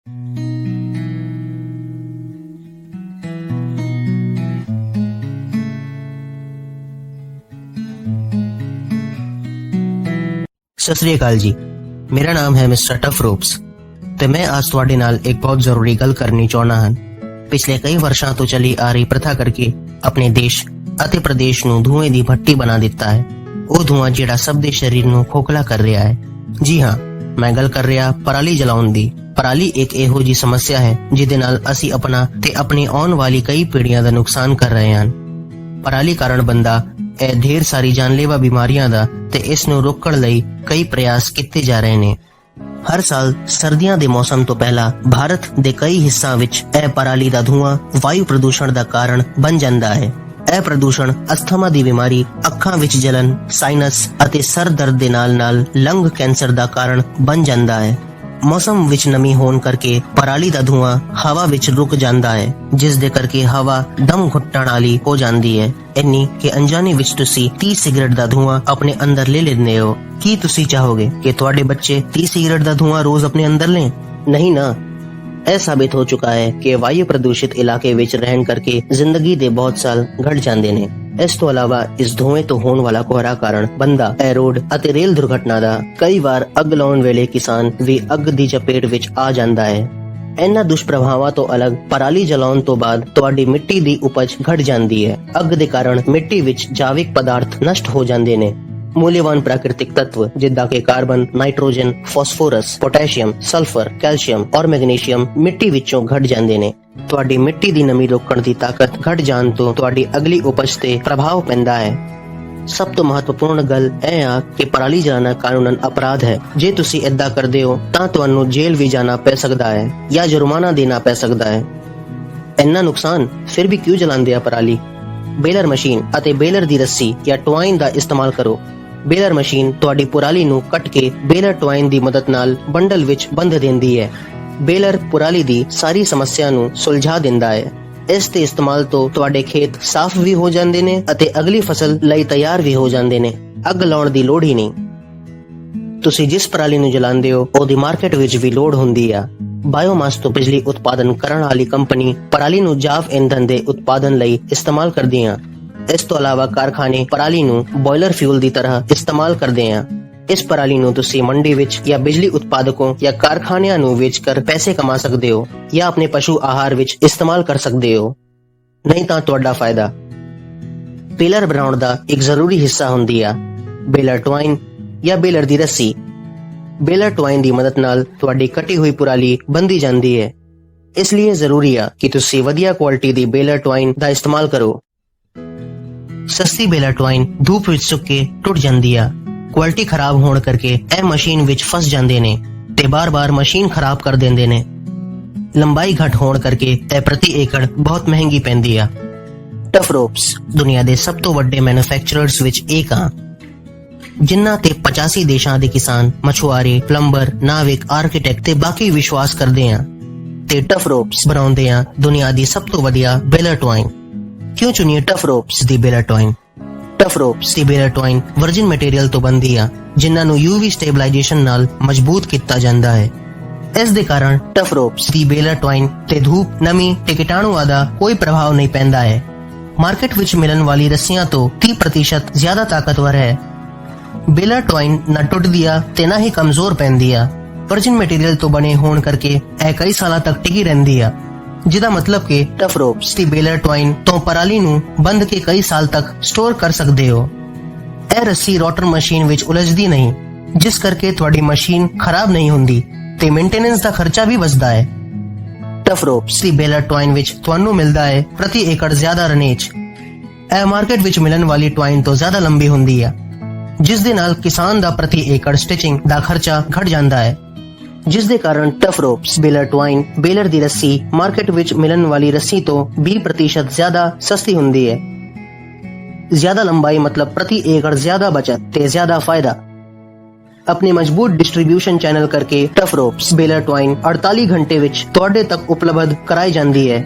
ਸਤਿ ਸ੍ਰੀ ਅਕਾਲ ਜੀ। ਮੇਰਾ ਨਾਮ ਹੈ ਮਿਸਟਰ ਟਫ ਰੋਪਸ ਤੇ ਮੈਂ ਅੱਜ ਤੁਹਾਡੇ ਨਾਲ ਇੱਕ ਬਹੁਤ ਜ਼ਰੂਰੀ ਗੱਲ ਕਰਨੀ ਚਾਹੁੰਦਾ ਹਾਂ। ਪਿਛਲੇ ਕਈ ਵਰਸ਼ਾਂ ਤੋਂ ਚੱਲੀ ਆ ਰਹੀ ਪ੍ਰਥਾ ਕਰਕੇ ਆਪਣੇ ਦੇਸ਼ ਅਤੇ ਪ੍ਰਦੇਸ਼ ਨੂੰ ਧੂਏ ਦੀ ਭੱਟੀ ਬਣਾ ਦਿੱਤਾ ਹੈ। ਉਹ ਧੂਆਂ ਜਿਹੜਾ ਸਭ ਦੇ ਸਰੀਰ ਨੂੰ ਖੋਖਲਾ ਕਰ ਰਿਹਾ ਹੈ। ਜੀ ਹਾਂ, ਮੈਂ ਗੱਲ ਕਰ ਰਿਹਾ ਪਰਾਲੀ ਜਲਾਉਣ ਦੀ। ਪਰਾਲੀ ਇੱਕ ਇਹੋ ਜਿਹੀ ਸਮੱਸਿਆ ਹੈ ਜਿਹਦੇ ਨਾਲ ਅਸੀਂ ਆਪਣਾ ਤੇ ਆਪਣੀ ਆਉਣ ਵਾਲੀ ਕਈ ਪੀੜ੍ਹੀਆਂ ਦਾ ਨੁਕਸਾਨ ਕਰ ਰਹੇ ਹਾਂ। ਪਰਾਲੀ ਕਾਰਨ ਬੰਦਾ ਇਹ ਢੇਰ ਸਾਰੀ ਜਾਨਲੇਵਾ ਬਿਮਾਰੀਆਂ ਦਾ ਤੇ ਇਸ ਨੂੰ ਰੋਕਣ ਲਈ ਕਈ ਪ੍ਰਯਾਸ ਕੀਤੇ ਜਾ ਰਹੇ ਨੇ। ਹਰ ਸਾਲ ਸਰਦੀਆਂ ਦੇ ਮੌਸਮ ਤੋਂ ਪਹਿਲਾਂ ਭਾਰਤ ਦੇ ਕਈ ਹਿੱਸਿਆਂ ਵਿੱਚ ਇਹ ਪਰਾਲੀ ਦਾ ਧੂਆਂ ਵਾਯੂ ਪ੍ਰਦੂਸ਼ਣ ਦਾ ਕਾਰਨ ਬਣ ਜਾਂਦਾ ਹੈ। ਇਹ ਪ੍ਰਦੂਸ਼ਣ ਅਸਥਮਾ ਦੀ ਬਿਮਾਰੀ, ਅੱਖਾਂ ਵਿੱਚ ਜਲਨ, ਸਾਈਨਸ ਅਤੇ ਸਰ ਦਰਦ ਦੇ ਨਾਲ-ਨਾਲ ਲੰਗ ਕੈਂਸਰ ਦਾ ਕਾਰਨ ਬਣ ਜਾਂਦਾ ਹੈ। ਮੌਸਮ ਵਿੱਚ ਨਮੀ ਹੋਣ ਕਰਕੇ ਪਰਾਲੀ ਦਾ ਧੂਆਂ ਹਵਾ ਵਿੱਚ ਰੁਕ ਜਾਂਦਾ ਹੈ, ਜਿਸ ਦੇ ਕਰਕੇ ਹਵਾ ਦਮ ਘੁੱਟਣ ਵਾਲੀ ਹੋ ਜਾਂਦੀ ਹੈ। ਇੰਨੀ ਕਿ ਅਣਜਾਣੇ ਵਿੱਚ ਤੁਸੀਂ 30 ਸਿਗਰਟ ਦਾ ਧੂਆਂ ਆਪਣੇ ਅੰਦਰ ਲੈ ਲੈਂਦੇ ਹੋ। ਕੀ ਤੁਸੀਂ ਚਾਹੋਗੇ ਕਿ ਤੁਹਾਡੇ ਬੱਚੇ 30 ਸਿਗਰਟ ਦਾ ਧੂਆਂ ਰੋਜ਼ ਆਪਣੇ ਅੰਦਰ ਲੈਣ? ਨਹੀਂ ਨਾ। ਇਹ ਸਾਬਿਤ ਹੋ ਚੁੱਕਾ ਹੈ ਕਿ ਵਾਯੂ ਪ੍ਰਦੂਸ਼ਿਤ ਇਲਾਕੇ ਵਿੱਚ ਰਹਿਣ ਕਰਕੇ ਜ਼ਿੰਦਗੀ ਦੇ ਬਹੁਤ ਸਾਲ ਘਟ ਜਾਂਦੇ ਨੇ। ਇਸ ਤੋਂ ਇਲਾਵਾ ਇਸ ਧੂਏ ਤੋਂ ਹੋਣ ਵਾਲਾ ਕੋਹਰਾ ਕਾਰਨ ਬੰਦਾ ਰੋਡ ਅਤੇ ਰੇਲ ਦੁਰਘਟਨਾ ਦਾ ਕਈ ਵਾਰ ਅੱਗ ਲਾਉਣ ਵੇਲੇ ਕਿਸਾਨ ਵੀ ਅੱਗ ਦੀ ਚਪੇਟ ਵਿੱਚ ਆ ਜਾਂਦਾ ਹੈ। ਇਹਨਾਂ ਦੁਸ਼ਪ੍ਰਭਾਵਾਂ ਤੋਂ ਅਲੱਗ ਪਰਾਲੀ ਜਲਾਉਣ ਤੋਂ ਬਾਅਦ ਤੁਹਾਡੀ ਮਿੱਟੀ ਦੀ ਉਪਜ ਘਟ ਜਾਂਦੀ ਹੈ। ਅੱਗ ਦੇ ਕਾਰਨ ਮਿੱਟੀ ਵਿੱਚ ਜੈਵਿਕ ਪਦਾਰਥ ਨਸ਼ਟ ਹੋ ਜਾਂਦੇ ਨੇ। मूल्यवान प्राकृतिक तत्व जिद्दां के carbon, nitrogen, phosphorus, potassium, sulphur, calcium और मैग्नीशियम मिट्टी विचों घट जांदे ने। तुहाडी मिट्टी दी नमी रोकण दी ताकत घट जाण तो तुहाडी अगली उपज ते प्रभाव पैंदा है। सब तो महत्वपूर्ण गल ਇਹ ਆ ਕਿ ਪਰਾਲੀ ਜਲਾਣਾ ਕਾਨੂੰਨਨ ਅਪਰਾਧ ਹੈ। ਜੇ ਤੁਸੀਂ ਏਦਾਂ ਕਰਦੇ ਹੋ ਤਾਂ ਤੁਹਾਨੂੰ ਜੇਲ੍ਹ ਵੀ ਜਾਣਾ ਪੈ ਸਕਦਾ ਹੈ ਜਾਂ ਜੁਰਮਾਨਾ ਦੇਣਾ ਪੈ ਸਕਦਾ ਹੈ। ਇੰਨਾ ਨੁਕਸਾਨ ਫਿਰ ਵੀ ਕਿਉਂ ਜਲਾਉਂਦੇ ਆ ਪਰਾਲੀ? ਬੇਲਰ ਮਸ਼ੀਨ ਅਤੇ ਬੇਲਰ ਦੀ ਰੱਸੀ ਜਾਂ ਟਵਾਈਨ ਦਾ ਇਸਤੇਮਾਲ ਕਰੋ। ਬੇਲਰ ਮਸ਼ੀਨ ਤੁਹਾਡੀ ਪਰਾਲੀ ਨੂੰ ਕੱਟ ਕੇ ਬੇਲਰ ਟਵਾਈਨ ਦੀ ਮਦਦ ਨਾਲ ਬੰਡਲ ਵਿੱਚ ਬੰਨ੍ਹ ਦਿੰਦੀ ਹੈ। ਬੇਲਰ ਪਰਾਲੀ ਦੀ ਸਾਰੀ ਸਮੱਸਿਆ ਨੂੰ ਸੁਲਝਾ ਦਿੰਦਾ ਹੈ। ਇਸ ਦੇ ਇਸਤੇਮਾਲ ਤੋਂ ਤੁਹਾਡੇ ਖੇਤ ਸਾਫ਼ ਵੀ ਹੋ ਜਾਂਦੇ ਨੇ ਅਤੇ ਅਗਲੀ ਫਸਲ ਲਈ ਤਿਆਰ ਵੀ ਹੋ ਜਾਂਦੇ ਨੇ। ਅੱਗ ਲਾਉਣ ਦੀ ਲੋੜ ਹੀ ਨਹੀਂ। ਤੁਸੀਂ ਜਿਸ ਪਰਾਲੀ ਨੂੰ ਜਲਾਉਂਦੇ ਹੋ ਉਹਦੀ ਮਾਰਕੀਟ ਵਿੱਚ ਵੀ ਲੋੜ ਹੁੰਦੀ ਆ। ਬਾਇਓਮਾਸ ਤੋਂ ਬਿਜਲੀ ਉਤਪਾਦਨ ਕਰਨ ਵਾਲੀ ਕੰਪਨੀ ਪਰਾਲੀ ਨੂੰ ਜੈਵ ਇੰਧਨ ਦੇ ਉਤਪਾਦਨ ਲਈ ਇਸਤੇਮਾਲ ਕਰਦੀਆਂ। ਇਸ ਤੋਂ ਇਲਾਵਾ ਕਾਰਖਾਨੇ ਪਰਾਲੀ ਨੂੰ ਬੋਇਲਰ ਫਿਊਲ ਦੀ ਤਰ੍ਹਾਂ ਇਸਤੇਮਾਲ ਕਰਦੇ ਆ। ਇਸ ਪਰਾਲੀ ਨੂੰ ਤੁਸੀਂ ਮੰਡੀ ਵਿੱਚ ਜਾਂ ਬਿਜਲੀ ਉਤਪਾਦਕਾਂ ਜਾਂ ਕਾਰਖਾਨਿਆਂ ਨੂੰ ਵੇਚकर ਪੈਸੇ ਕਮਾ ਸਕਦੇ ਹੋ ਜਾਂ ਆਪਣੇ ਪਸ਼ੂ ਆਹਾਰ ਵਿੱਚ ਇਸਤੇਮਾਲ ਕਰ ਸਕਦੇ ਹੋ। ਨਹੀਂ ਤਾਂ ਤੁਹਾਡਾ ਫਾਇਦਾ। ਬੇਲਰ ਬਣਾਉਣ ਦਾ ਇੱਕ ਜ਼ਰੂਰੀ ਹਿੱਸਾ ਹੁੰਦੀ ਆ ਬੇਲਰ ਟਵਾਈਨ ਜਾਂ ਬੇਲਰ ਦੀ ਰੱਸੀ। ਬੇਲਰ ਟਵਾਈਨ ਦੀ ਮਦਦ ਨਾਲ ਤੁਹਾਡੀ ਕੱਟੀ ਹੋਈ ਪਰਾਲੀ ਬੰਦੀ ਜਾਂਦੀ ਹੈ। ਇਸ ਲਈ ਜ਼ਰੂਰੀ ਆ ਕਿ ਤੁਸੀਂ ਵਧੀਆ ਕੁਆਲਿਟੀ ਦੀ ਬੇਲਰ ਟਵਾਈਨ ਦਾ ਇਸਤੇਮਾਲ ਕਰੋ। ਸਸਤੀ ਬੇਲਰ ਟਵਾਈਨ ਧੂਪ ਵਿੱਚ ਸੁੱਕ ਕੇ ਟੁੱਟ ਜਾਂਦੀ ਆ। ਕੁਆਲਿਟੀ ਖਰਾਬ ਹੋਣ ਕਰਕੇ ਇਹ ਮਸ਼ੀਨ ਵਿੱਚ ਫਸ ਜਾਂਦੇ ਨੇ ਤੇ ਬਾਰ-ਬਾਰ ਮਸ਼ੀਨ ਖਰਾਬ ਕਰ ਦਿੰਦੇ ਨੇ। ਲੰਬਾਈ ਘੱਟ ਹੋਣ ਕਰਕੇ ਇਹ ਪ੍ਰਤੀ ਏਕੜ ਬਹੁਤ ਮਹਿੰਗੀ ਪੈਂਦੀ ਆ। ਟਫ ਰੋਪਸ ਦੁਨੀਆ ਦੇ ਸਭ ਤੋਂ ਵੱਡੇ ਮੈਨੂਫੈਕਚਰਰਸ ਵਿੱਚ ਇੱਕ ਆ, ਜਿਨ੍ਹਾਂ ਤੇ 85 ਦੇਸ਼ਾਂ ਦੇ ਕਿਸਾਨ, ਮਛੁਆਰੇ, ਪਲੰਬਰ, ਨਾਵਿਕ, ਆਰਕੀਟੈਕਟ ਤੇ ਬਾਕੀ ਵਿਸ਼ਵਾਸ ਕਰਦੇ ਆ ਤੇ ਟਫ ਰੋਪਸ ਬਣਾਉਂਦੇ ਆ ਦੁਨੀਆ ਦੀ ਸਭ ਤੋਂ ਵਧੀਆ ਬੇਲਰ ਟਵਾਈਨ। ਕਿਉਂ ਚੁਣੀਏ ਟਫ ਰੋਪਸ ਦੀ ਬੇਲਰ ਟਵਾਈਨ? ਟਫ ਰੋਪਸ ਦੀ ਬੇਲਰ ਟਵਾਈਨ ਵਰਜਿਨ ਮਟੀਰੀਅਲ ਤੋਂ ਬਣਦੀ ਆ, ਜਿਨ੍ਹਾਂ ਨੂੰ UV ਸਟੇਬਲਾਈਜੇਸ਼ਨ ਨਾਲ ਮਜ਼ਬੂਤ ਕੀਤਾ ਜਾਂਦਾ ਹੈ। ਇਸ ਦੇ ਕਾਰਨ ਟਫ ਰੋਪਸ ਦੀ ਬੇਲਰ ਟਵਾਈਨ ਤੇ ਧੂਪ, ਨਮੀ ਤੇ ਕੀਟਾਣੂਆਂ ਦਾ ਕੋਈ ਪ੍ਰਭਾਵ ਨਹੀਂ ਪੈਂਦਾ ਹੈ। ਮਾਰਕੀਟ ਵਿੱਚ ਮਿਲਣ ਵਾਲੀ ਰੱਸੀਆਂ ਤੋਂ 30% ਜ਼ਿਆਦਾ ਤਾਕਤਵਰ ਹੈ। ਬੇਲਰ ਟਵਾਈਨ ਨਾ ਟੁੱਟਦੀ ਆ ਤੇ ਨਾ ਹੀ ਕਮਜ਼ੋਰ ਪੈਂਦੀ ਆ। ਵਰਜਿਨ ਮਟੀਰੀਅਲ ਤੋਂ ਬਣੇ ਹੋਣ ਕਰਕੇ ਇਹ ਕਈ ਸਾਲਾਂ ਤੱਕ ਟਿਕੀ ਰਹਿੰਦੀ ਆ, ਜਿਹਦਾ ਮਤਲਬ ਕਿ ਟਫ ਰੋਪਸ ਦੀ ਬੇਲਰ ਟਵਾਈਨ ਤੋਂ ਪਰਾਲੀ ਨੂੰ ਬੰਦ ਕੇ ਕਈ ਸਾਲ ਤੱਕ ਸਟੋਰ ਕਰ ਸਕਦੇ ਹੋ। ਇਹ ਰੱਸੀ ਰੋਟਰ ਮਸ਼ੀਨ ਵਿੱਚ ਉਲਝਦੀ ਨਹੀਂ, ਜਿਸ ਕਰਕੇ ਤੁਹਾਡੀ ਮਸ਼ੀਨ ਖਰਾਬ ਨਹੀਂ ਹੁੰਦੀ ਤੇ ਮੇਨਟੇਨੈਂਸ ਦਾ ਖਰਚਾ ਵੀ ਬਚਦਾ ਹੈ। ਟਫ ਰੋਪਸ ਦੀ ਬੇਲਰ ਟਵਾਈਨ ਵਿੱਚ ਤੁਹਾਨੂੰ ਮਿਲਦਾ ਹੈ ਪ੍ਰਤੀ ਏਕੜ ਜ਼ਿਆਦਾ ਰਨੇਜ। ਇਹ ਮਾਰਕੀਟ ਵਿੱਚ ਮਿਲਣ ਵਾਲੀ ਟਵਾਈਨ ਤੋਂ ਜ਼ਿਆਦਾ ਲੰਬੀ ਹੁੰਦੀ ਆ, ਜਿਸ ਦੇ ਨਾਲ ਕਿਸਾਨ ਦਾ ਪ੍ਰਤੀ ਏਕੜ ਸਟਿਚਿੰਗ ਦਾ ਖਰਚਾ ਘਟ ਜਾਂਦਾ ਹੈ, ਜਿਸ ਦੇ ਕਾਰਨ ਟਫ ਰੋਪਸ ਬੇਲਰ ਟਵਾਈਨ ਬੇਲਰ ਦੀ ਰੱਸੀ ਮਾਰਕੀਟ ਵਿੱਚ ਮਿਲਣ ਵਾਲੀ ਰੱਸੀ ਤੋਂ 20% ਜ਼ਿਆਦਾ ਸਸਤੀ ਹੁੰਦੀ ਹੈ। ਜ਼ਿਆਦਾ ਲੰਬਾਈ ਮਤਲਬ ਪ੍ਰਤੀ ਏਕੜ ਜ਼ਿਆਦਾ ਬਚਤ ਤੇ ਜ਼ਿਆਦਾ ਫਾਇਦਾ। अपने मजबूत डिस्ट्रीब्यूशन चैनल करके टफ रोप्स बेलर ट्वाइन 48 घंटे विच तुहाडे तक उपलब्ध कराई जांदी है।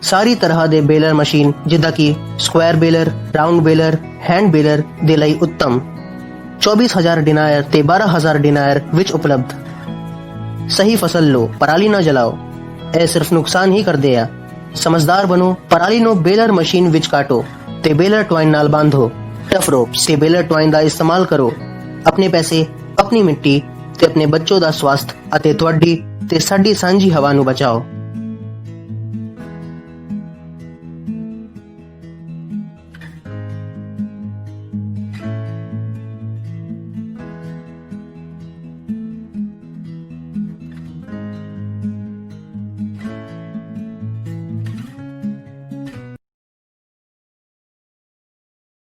सारी तरह दे बेलर मशीन जिद्दां कि square baler, round baler, hand baler दे लई उत्तम 24,000 डिनायर ते 12,000 डिनायर विच उपलब्ध। ਸਹੀ ਫਸਲ ਲਓ, ਪਰਾਲੀ ਨਾ ਜਲਾਓ। ਇਹ ਸਿਰਫ ਨੁਕਸਾਨ ਹੀ ਕਰਦੇ ਆ। ਸਮਝਦਾਰ ਬਣੋ, ਪਰਾਲੀ ਨੂੰ ਬੇਲਰ ਮਸ਼ੀਨ ਵਿੱਚ ਕਾਟੋ ਤੇ ਬੇਲਰ ਟਵਾਈਨ ਨਾਲ ਬਾਂਧੋ। ਟਫ ਰੋਪਸ ਤੇ ਬੇਲਰ ਟਵਾਈਨ ਦਾ ਇਸਤੇਮਾਲ ਕਰੋ। ਆਪਣੇ ਪੈਸੇ, ਆਪਣੀ ਮਿੱਟੀ ਤੇ ਆਪਣੇ ਬੱਚੋਂ ਦਾ ਸਵਾਸਥ ਅਤੇ ਤੁਹਾਡੀ ਤੇ ਸਾਡੀ ਸਾਂਝੀ ਹਵਾ ਨੂੰ ਬਚਾਓ।